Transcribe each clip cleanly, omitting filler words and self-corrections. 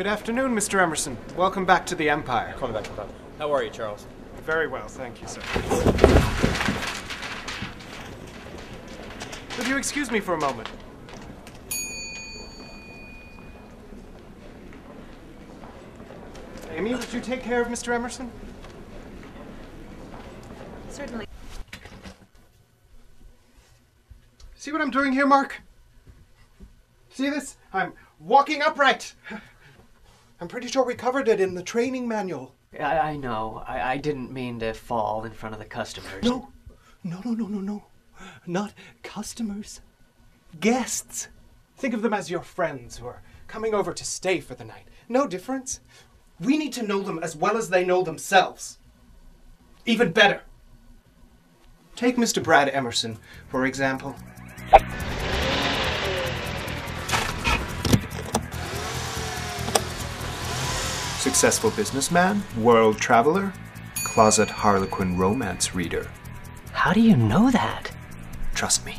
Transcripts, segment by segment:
Good afternoon, Mr. Emerson. Welcome back to the Empire. Call me back sometime. How are you, Charles? Very well, thank you, sir. Would you excuse me for a moment? Amy, would you take care of Mr. Emerson? Certainly. See what I'm doing here, Mark? See this? I'm walking upright. I'm pretty sure we covered it in the training manual. I know. I didn't mean to fall in front of the customers. No. Not customers. Guests. Think of them as your friends who are coming over to stay for the night. No difference. We need to know them as well as they know themselves. Even better. Take Mr. Brad Emerson, for example. Successful businessman, world traveler, closet harlequin romance reader. How do you know that? Trust me.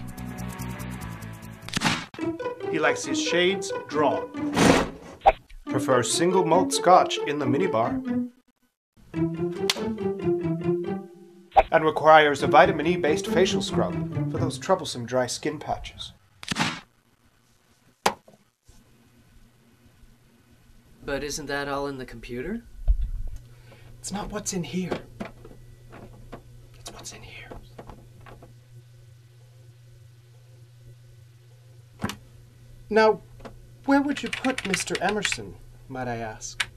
He likes his shades drawn. Prefers single malt scotch in the minibar. And requires a vitamin E-based facial scrub for those troublesome dry skin patches. But isn't that all in the computer? It's not what's in here. It's what's in here. Now, where would you put Mr. Emerson, might I ask?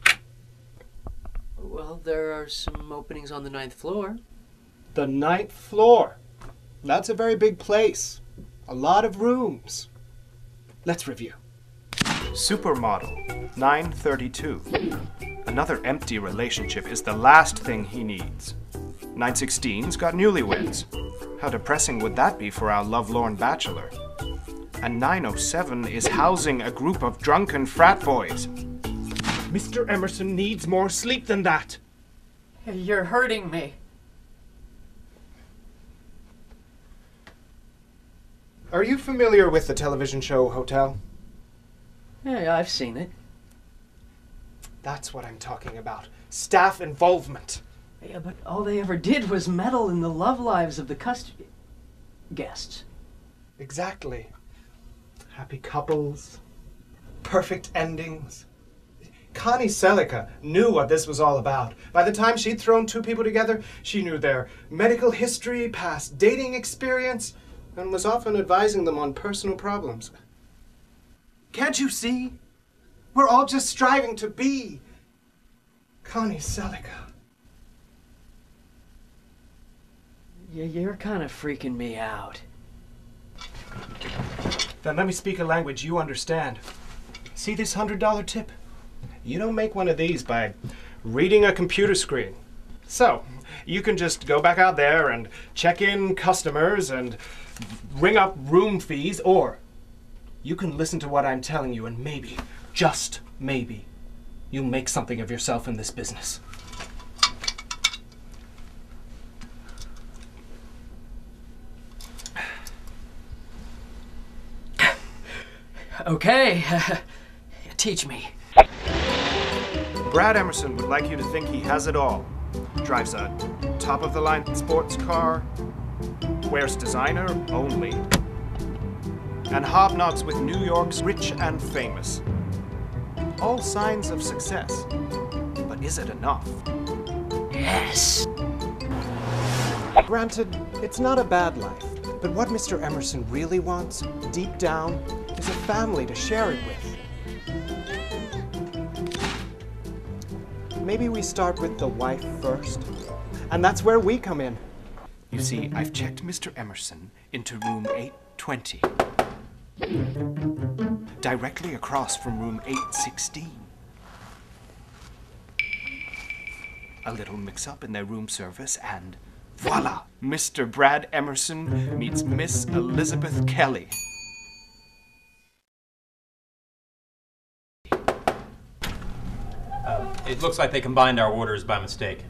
Well, there are some openings on the 9th floor. The 9th floor. That's a very big place. A lot of rooms. Let's review. Supermodel, 932. Another empty relationship is the last thing he needs. 916's got newlyweds. How depressing would that be for our lovelorn bachelor? And 907 is housing a group of drunken frat boys. Mr. Emerson needs more sleep than that. You're hurting me. Are you familiar with the television show Hotel? Yeah, I've seen it. That's what I'm talking about. Staff involvement. Yeah, but all they ever did was meddle in the love lives of the guests. Exactly. Happy couples. Perfect endings. Connie Selica knew what this was all about. By the time she'd thrown two people together, she knew their medical history, past dating experience, and was often advising them on personal problems. Can't you see? We're all just striving to be Connie Selica. Yeah, you're kind of freaking me out. Then let me speak a language you understand. See this $100 tip? You don't make one of these by reading a computer screen. So, you can just go back out there and check in customers and ring up room fees, or you can listen to what I'm telling you and maybe, just maybe, you'll make something of yourself in this business. Okay, teach me. Brad Emerson would like you to think he has it all. Drives a top-of-the-line sports car, wears designer only, and hobnobs with New York's rich and famous. All signs of success. But is it enough? Yes. Granted, it's not a bad life, but what Mr. Emerson really wants, deep down, is a family to share it with. Maybe we start with the wife first, and that's where we come in. You see, I've checked Mr. Emerson into room 820. Directly across from room 816. A little mix-up in their room service, and voila! Mr. Brad Emerson meets Miss Elizabeth Kelly. It looks like they combined our orders by mistake.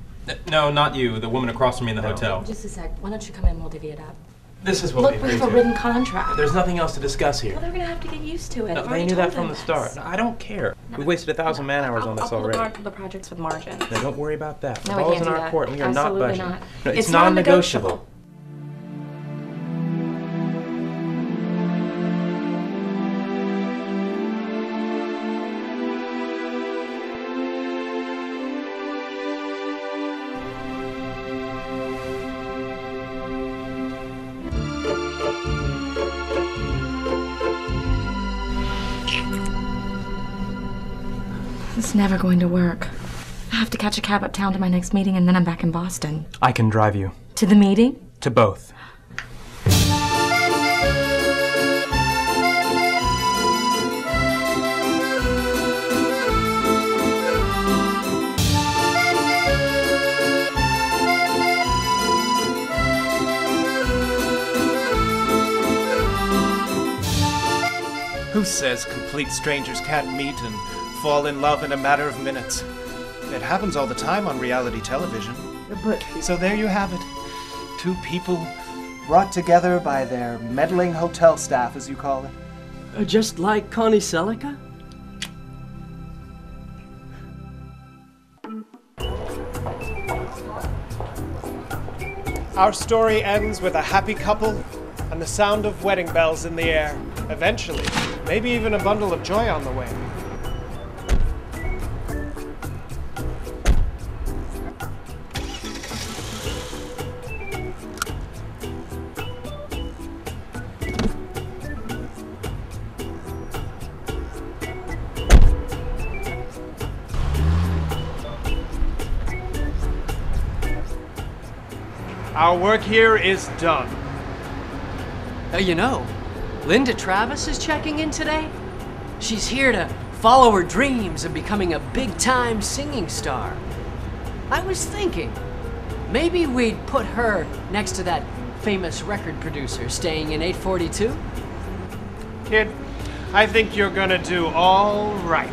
No, not you. The woman across from me in the hotel. Just a sec. Why don't you come in? We'll divvy it up. This is what Look, we we agreed have a to. written contract. There's nothing else to discuss here. Well, they're gonna have to get used to it. No, I've they already knew told that from them the start. this. I don't care. We wasted 1,000 man-hours on this already. I'll pull the projects with margin. No, don't worry about that. The No, I ball's can't in do our that. court, and we are Absolutely not budging. not. No, It's non-negotiable. It's never going to work. I have to catch a cab uptown to my next meeting, and then I'm back in Boston. I can drive you. To the meeting? To both. Who says complete strangers can't meet and fall in love in a matter of minutes? It happens all the time on reality television. But So there you have it. Two people brought together by their meddling hotel staff, as you call it. just like Connie Selica? Our story ends with a happy couple and the sound of wedding bells in the air. Eventually, maybe even a bundle of joy on the way. Our work here is done. You know, Linda Travis is checking in today. She's here to follow her dreams of becoming a big-time singing star. I was thinking, maybe we'd put her next to that famous record producer staying in 842? Kid, I think you're gonna do all right.